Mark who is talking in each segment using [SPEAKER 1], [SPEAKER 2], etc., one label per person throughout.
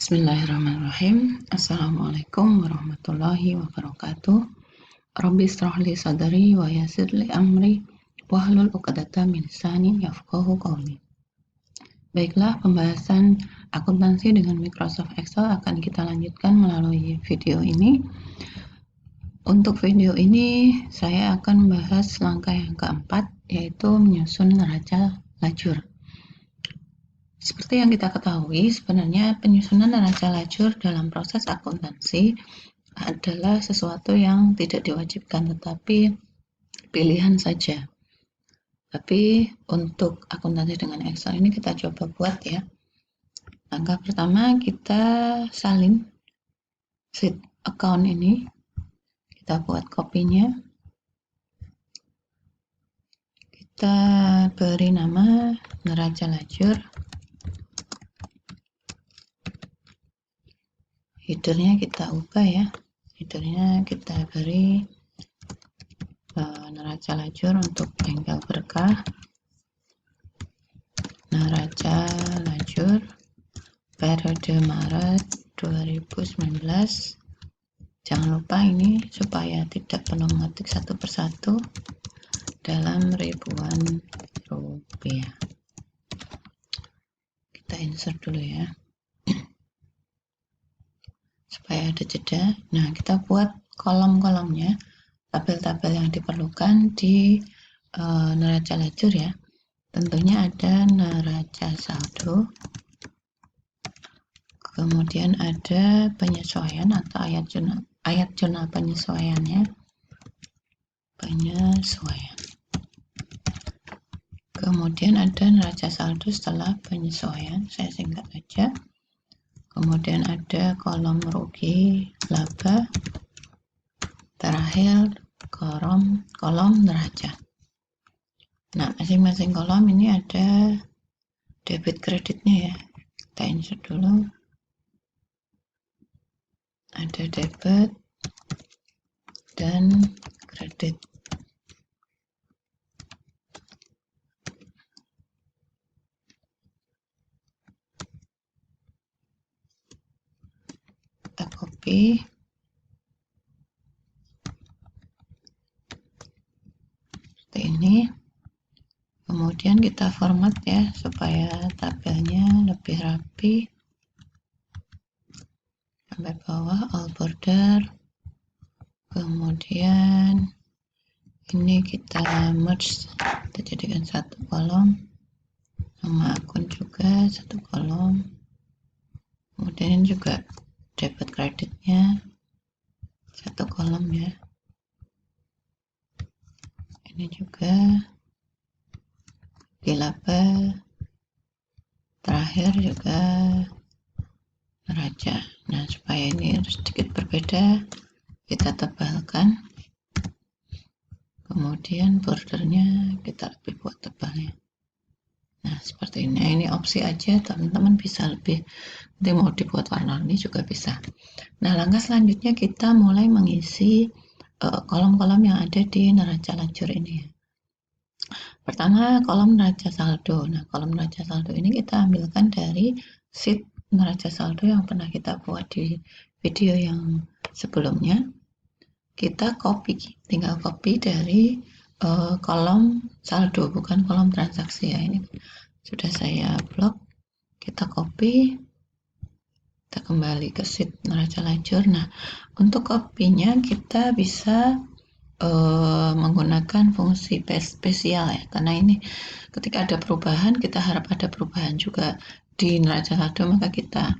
[SPEAKER 1] Bismillahirrahmanirrahim. Assalamualaikum warahmatullahi wabarakatuh. Rabbi shrah li sadri wa yassir li amri wahlul 'uqdatam min lisani yafqahu qawli. Baiklah, pembahasan akuntansi dengan Microsoft Excel akan kita lanjutkan melalui video ini. Untuk video ini saya akan membahas langkah yang keempat, yaitu menyusun neraca lajur. Seperti yang kita ketahui, sebenarnya penyusunan neraca lajur dalam proses akuntansi adalah sesuatu yang tidak diwajibkan, tetapi pilihan saja. Tapi untuk akuntansi dengan Excel ini kita coba buat ya. Langkah pertama, kita salin sheet account ini. Kita buat kopinya. Kita beri nama neraca lajur. Headernya kita ubah ya, headernya kita beri neraca lajur untuk bengkel berkah, neraca lajur periode Maret 2019. Jangan lupa ini supaya tidak perlu mengetik satu persatu, dalam ribuan rupiah. Kita insert dulu ya, supaya ada jeda. Nah, kita buat kolom-kolomnya, tabel-tabel yang diperlukan di neraca lajur ya. Tentunya ada neraca saldo, kemudian ada penyesuaian atau ayat jurnal penyesuaiannya, kemudian ada neraca saldo setelah penyesuaian, saya singkat aja. Kemudian ada kolom rugi laba, terakhir kolom neraca. Nah, masing-masing kolom ini ada debit kreditnya ya. Kita insert dulu. Ada debit dan kredit. Kita copy. Seperti ini. Kemudian kita format ya, supaya tabelnya lebih rapi. Sampai bawah, all border. Kemudian ini kita merge, kita jadikan satu kolom. Nama akun juga satu kolom. Kemudian juga debit kreditnya satu kolom ya. Ini juga di laba, terakhir juga neraca. Nah, supaya ini sedikit berbeda, kita tebalkan. Kemudian bordernya kita lebih buat tebalnya. Nah, seperti ini. Ini opsi aja, teman-teman bisa lebih, nanti mau dibuat warna-warni juga bisa. Nah, langkah selanjutnya kita mulai mengisi kolom-kolom yang ada di neraca lajur ini. Pertama, kolom neraca saldo. Nah, kolom neraca saldo ini kita ambilkan dari sheet neraca saldo yang pernah kita buat di video yang sebelumnya. Kita copy, tinggal copy dari kolom saldo, bukan kolom transaksi ya. Ini sudah saya blok. Kita copy, kita kembali ke sheet neraca lajur. Nah, untuk copy-nya kita bisa menggunakan fungsi spesial ya, karena ini ketika ada perubahan, kita harap ada perubahan juga di neraca saldo, maka kita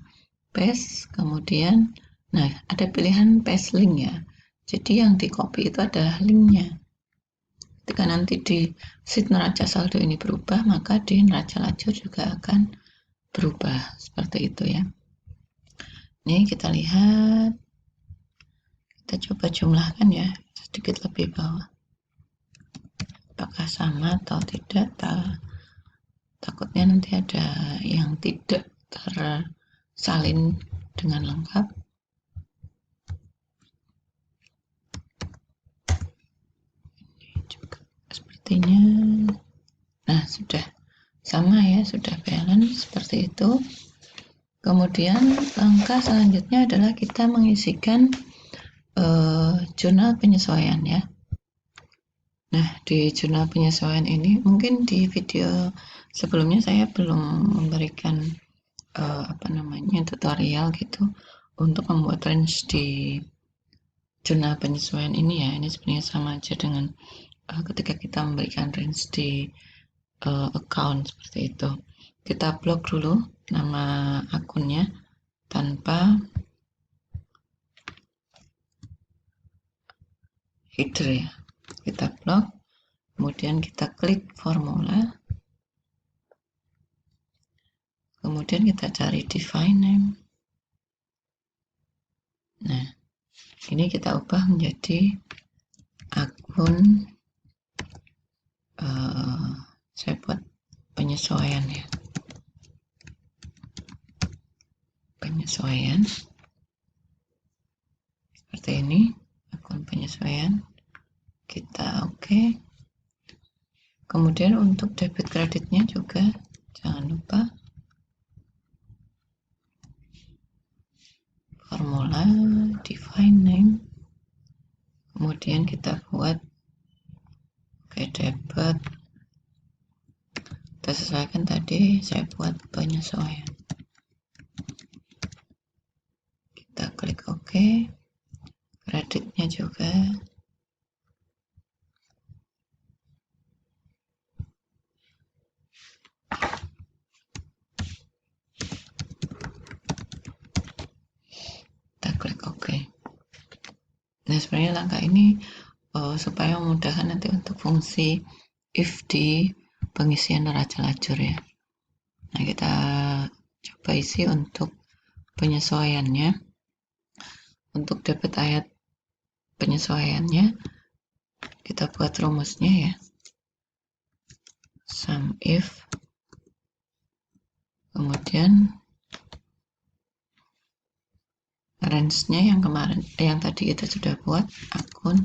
[SPEAKER 1] paste. Kemudian nah, ada pilihan paste link ya, jadi yang di copy itu adalah linknya. Ketika nanti di sheet neraca saldo ini berubah, maka di neraca lajur juga akan berubah, seperti itu ya. Ini kita lihat, kita coba jumlahkan ya, sedikit lebih bawah, apakah sama atau tidak. Takutnya nanti ada yang tidak tersalin dengan lengkap. Ini juga sepertinya, nah sudah sama ya, sudah balance seperti itu. Kemudian langkah selanjutnya adalah kita mengisikan jurnal penyesuaian ya. Nah, di jurnal penyesuaian ini mungkin di video sebelumnya saya belum memberikan tutorial gitu untuk membuat range di jurnal penyesuaian ini ya. Ini sebenarnya sama aja dengan ketika kita memberikan range di account seperti itu. Kita blok dulu nama akunnya tanpa header ya. Kita blok, kemudian kita klik formula, kemudian kita cari define name. Nah, ini kita ubah menjadi akun saya buat penyesuaian ya, penyesuaian seperti ini, akun penyesuaian. Kita oke. Kemudian untuk debit kreditnya juga jangan lupa formula define name, kemudian kita buat debit, kita sesuaikan tadi, saya buat penyesuaian. Kita klik OK, kreditnya juga. Kita klik OK. Nah, sebenarnya langkah ini supaya memudahkan nanti untuk fungsi if di pengisian neraca lajur ya. Nah, kita coba isi untuk penyesuaiannya. Untuk debit ayat penyesuaiannya kita buat rumusnya ya, sum if, kemudian range-nya yang kemarin yang tadi kita sudah buat, akun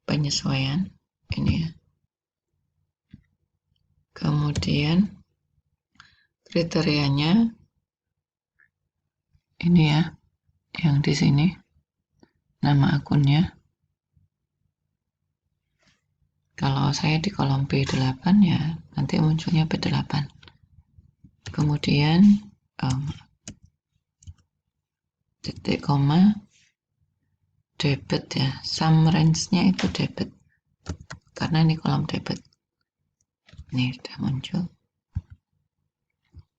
[SPEAKER 1] penyesuaian ini ya. Kemudian kriterianya ini ya, yang di sini nama akunnya. Kalau saya di kolom B8 ya nanti munculnya B8. Kemudian titik koma debit ya, sum range-nya itu debit karena ini kolom debit. Ini sudah muncul,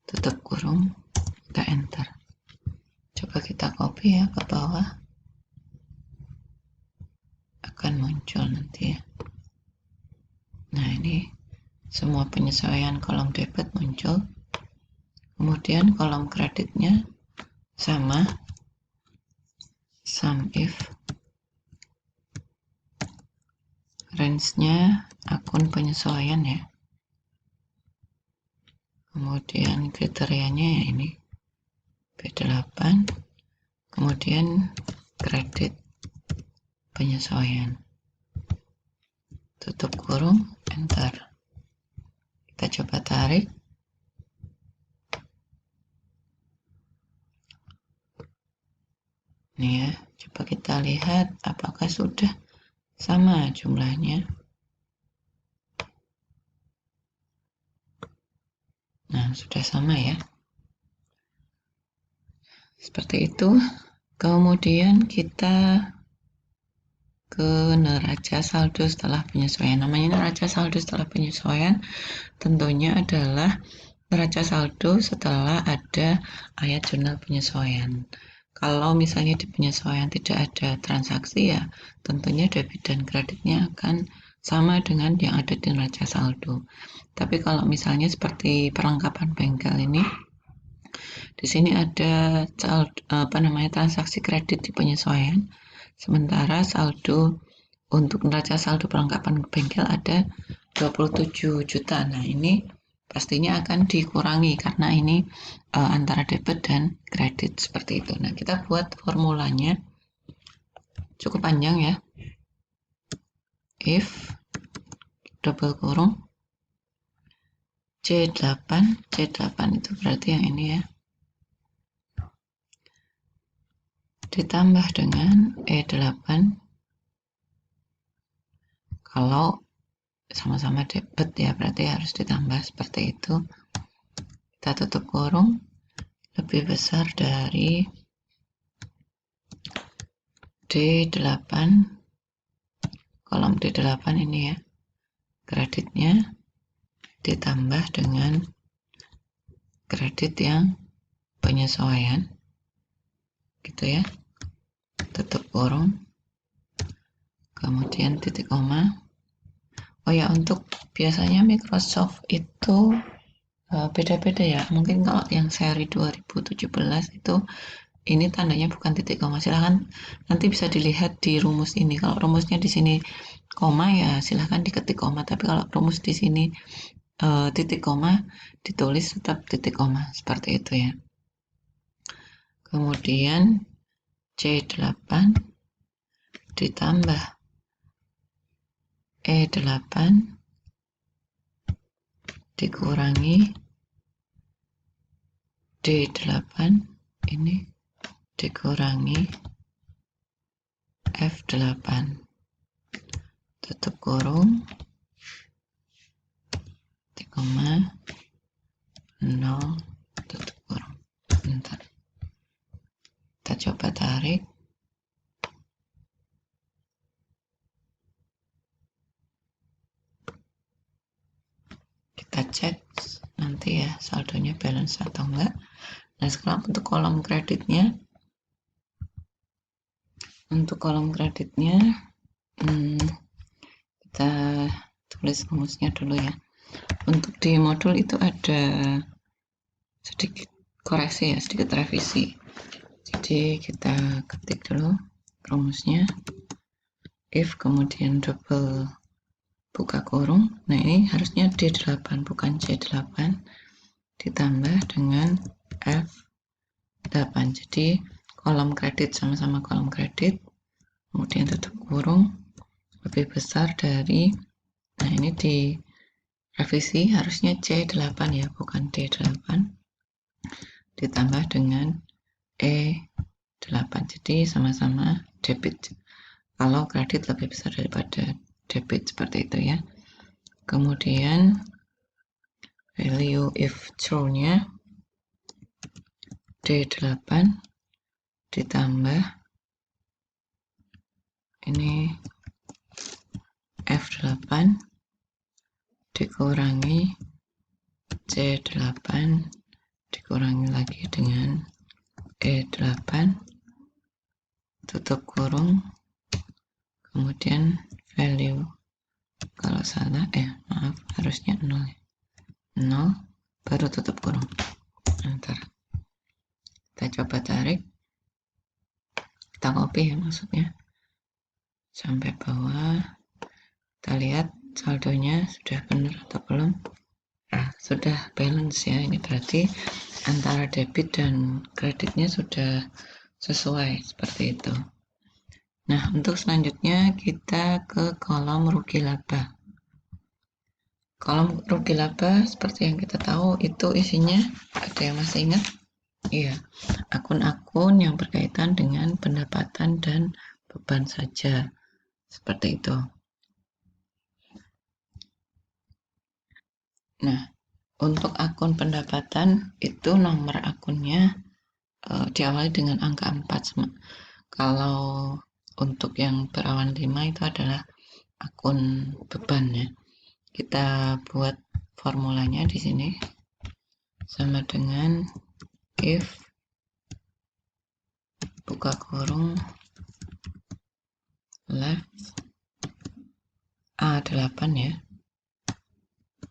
[SPEAKER 1] tutup kurung, kita enter. Coba kita copy ya ke bawah, akan muncul nanti ya. Nah, ini semua penyesuaian kolom debit muncul. Kemudian kolom kreditnya sama, sum if, range-nya akun penyesuaian ya. Kemudian kriterianya ya ini B8, kemudian kredit penyesuaian, tutup kurung, enter. Kita coba tarik. Nih ya, coba kita lihat apakah sudah sama jumlahnya. Nah, sudah sama ya. Seperti itu. Kemudian kita ke neraca saldo setelah penyesuaian. Namanya neraca saldo setelah penyesuaian tentunya adalah neraca saldo setelah ada ayat jurnal penyesuaian. Kalau misalnya di penyesuaian tidak ada transaksi ya tentunya debit dan kreditnya akan sama dengan yang ada di neraca saldo. Tapi kalau misalnya seperti perlengkapan bengkel ini, di sini ada transaksi kredit di penyesuaian, sementara saldo untuk neraca saldo perlengkapan bengkel ada 27 juta. Nah, ini pastinya akan dikurangi karena ini antara debit dan kredit seperti itu. Nah, kita buat formulanya cukup panjang ya. If double kurung C8 itu berarti yang ini ya. ditambah dengan E8 kalau sama-sama debit ya, berarti harus ditambah seperti itu. Kita tutup kurung, lebih besar dari D8, kolom D8 ini ya, kreditnya ditambah dengan kredit yang penyesuaian, gitu ya. Tutup kurung, kemudian titik koma. Oh ya, untuk biasanya Microsoft itu beda-beda ya. Mungkin kalau yang seri 2017 itu ini tandanya bukan titik koma. Silahkan nanti bisa dilihat di rumus ini. Kalau rumusnya di sini koma ya silahkan diketik koma. Tapi kalau rumus di sini titik koma, ditulis tetap titik koma seperti itu ya. Kemudian C8 ditambah E8 dikurangi D8 ini dikurangi F8, tutup kurung, 0, tutup kurung. Bentar, kita coba tarik. Kita cek nanti ya saldonya balance atau enggak. Nah, sekarang untuk kolom kreditnya, kita tulis rumusnya dulu ya. Untuk di modul itu ada sedikit koreksi ya, sedikit revisi. Jadi kita ketik dulu rumusnya, if kemudian double buka kurung. Nah, ini harusnya D8 bukan C8, ditambah dengan F8. Jadi kolom kredit sama-sama kolom kredit, kemudian tutup kurung, lebih besar dari, nah ini di revisi harusnya C8 ya, bukan D8, ditambah dengan E8. Jadi sama-sama debit. Kalau kredit lebih besar daripada debit, seperti itu ya. Kemudian value if true-nya D8 ditambah ini F8 dikurangi C8 dikurangi lagi dengan E8, tutup kurung, kemudian value, kalau salah maaf, harusnya 0 baru tutup kurung. Ntar kita coba tarik, kita copy ya maksudnya sampai bawah. Kita lihat saldonya sudah benar atau belum. Nah, sudah balance ya, ini berarti antara debit dan kreditnya sudah sesuai seperti itu. Nah, untuk selanjutnya kita ke kolom rugi laba. Kolom rugi laba seperti yang kita tahu itu isinya, ada yang masih ingat? Iya, akun-akun yang berkaitan dengan pendapatan dan beban saja, seperti itu. Nah, untuk akun pendapatan itu nomor akunnya diawali dengan angka 4. Kalau untuk yang berawan 5 itu adalah akun beban ya. Kita buat formulanya di sini sama dengan if buka kurung left A8 ya,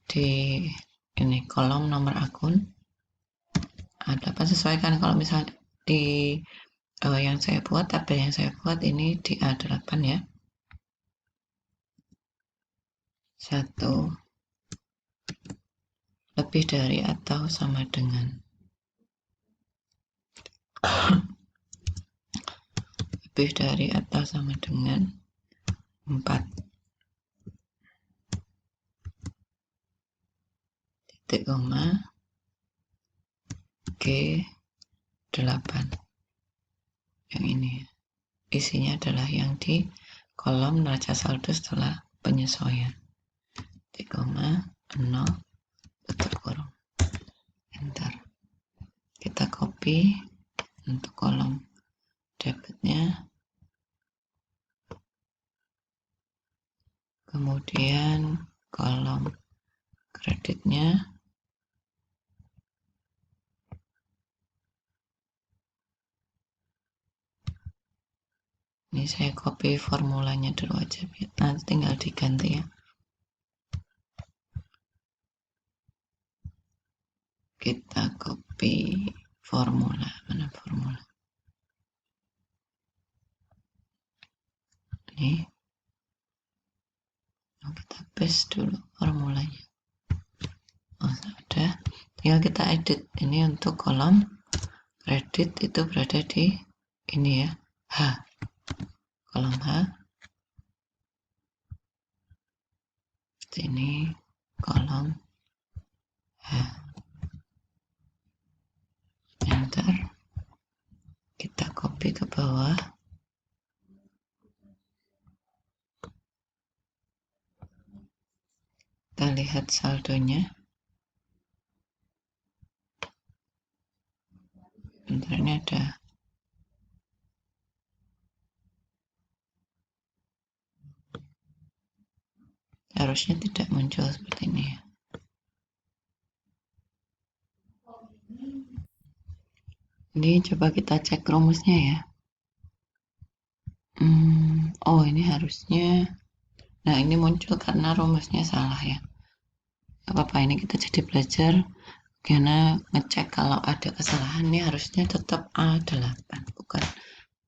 [SPEAKER 1] di ini kolom nomor akun A8 sesuaikan. Kalau misalnya di yang saya buat, tabel yang saya buat ini di A8 ya, 1 lebih dari atau sama dengan lebih dari atau sama dengan 4, titik koma G8. yang ini. Isinya adalah yang di kolom neraca saldo setelah penyesuaian. 3,0 tutup kurung. Enter. Kita copy untuk kolom debitnya. Kemudian kolom kreditnya. Ini saya copy formulanya dulu aja, nanti tinggal diganti ya. Kita copy formula, mana formula? Ini. Kita paste dulu formulanya. Oh, sudah. Tinggal kita edit. Ini untuk kolom kredit itu berada di ini ya, H. Kolom H. Sini kolom H. Enter. Kita copy ke bawah. Kita lihat saldonya. Bentar, ini ada harusnya tidak muncul seperti ini ya. Ini coba kita cek rumusnya ya. Oh, ini harusnya. Nah, ini muncul karena rumusnya salah ya. Gak apa-apa, ini kita jadi belajar karena ngecek kalau ada kesalahan. Ini harusnya tetap A8 bukan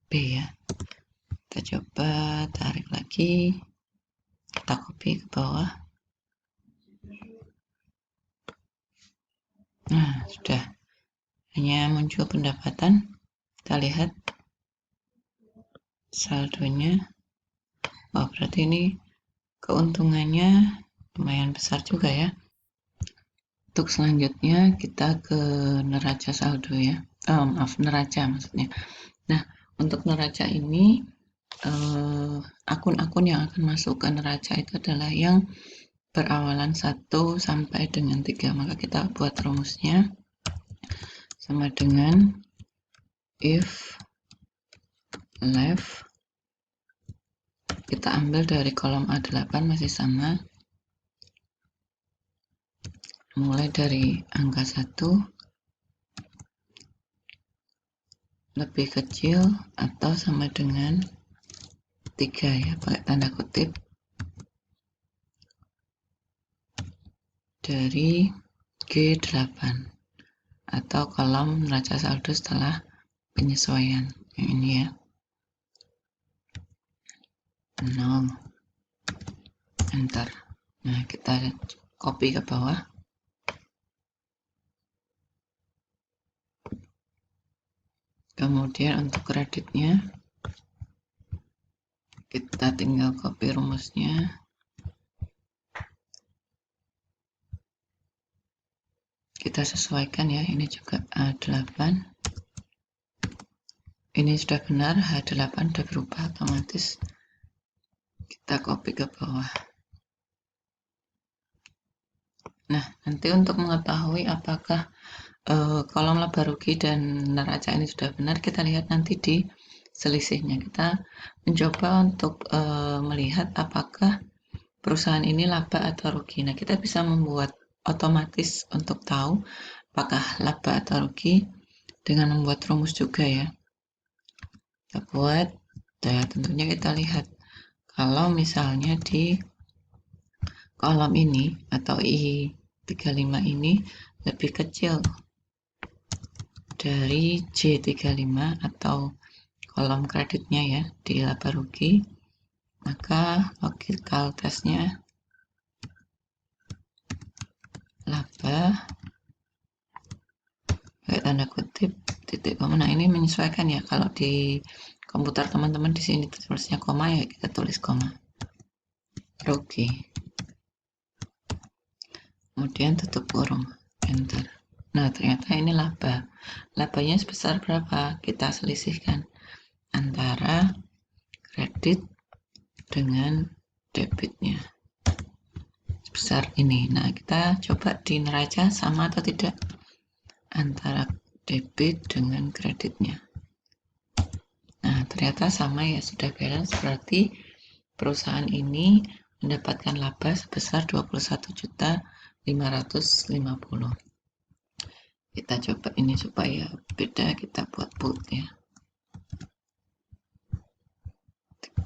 [SPEAKER 1] B ya. Kita coba tarik lagi, kita copy ke bawah. Nah, sudah. Hanya muncul pendapatan. Kita lihat saldonya. Oh, berarti ini keuntungannya lumayan besar juga ya. Untuk selanjutnya kita ke neraca saldo ya. Maaf, neraca maksudnya. Nah, untuk neraca ini akun-akun yang akan masuk ke neraca itu adalah yang berawalan 1 sampai dengan 3. Maka kita buat rumusnya sama dengan if left, kita ambil dari kolom A8 masih sama, mulai dari angka 1 lebih kecil atau sama dengan 3 ya, pakai tanda kutip, dari G8 atau kolom neraca saldo setelah penyesuaian yang ini ya, 0. Enter. Nah, kita copy ke bawah. Kemudian untuk kreditnya kita tinggal copy rumusnya. Kita sesuaikan ya, ini juga A8. Ini sudah benar, H8 sudah berubah otomatis. Kita copy ke bawah. Nah, nanti untuk mengetahui apakah kolom laba rugi dan neraca ini sudah benar, kita lihat nanti di selisihnya. Kita mencoba untuk melihat apakah perusahaan ini laba atau rugi. Nah, kita bisa membuat otomatis untuk tahu apakah laba atau rugi dengan membuat rumus juga ya. Kita buat, ya tentunya kita lihat kalau misalnya di kolom ini atau I35 ini lebih kecil dari J35 atau kolom kreditnya ya di laba rugi, maka logical testnya laba pakai tanda kutip titik koma. Nah, ini menyesuaikan ya, kalau di komputer teman-teman di sini tulisnya koma ya, kita tulis koma, rugi, kemudian tutup kurung, enter. Nah, ternyata ini labanya sebesar berapa, kita selisihkan. antara kredit dengan debitnya sebesar ini. Nah, kita coba di neraca sama atau tidak antara debit dengan kreditnya. Nah, ternyata sama ya, sudah balance, berarti perusahaan ini mendapatkan laba sebesar 21.550.000. Kita coba ini supaya beda, kita buat bold ya,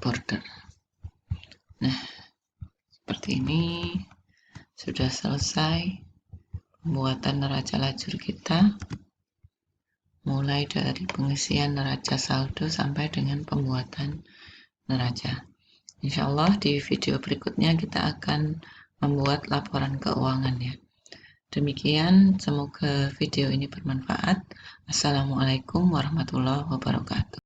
[SPEAKER 1] border. Nah, seperti ini sudah selesai pembuatan neraca lajur kita, mulai dari pengisian neraca saldo sampai dengan pembuatan neraca. Insya Allah di video berikutnya kita akan membuat laporan keuangan ya. Demikian, semoga video ini bermanfaat. Assalamualaikum warahmatullahi wabarakatuh.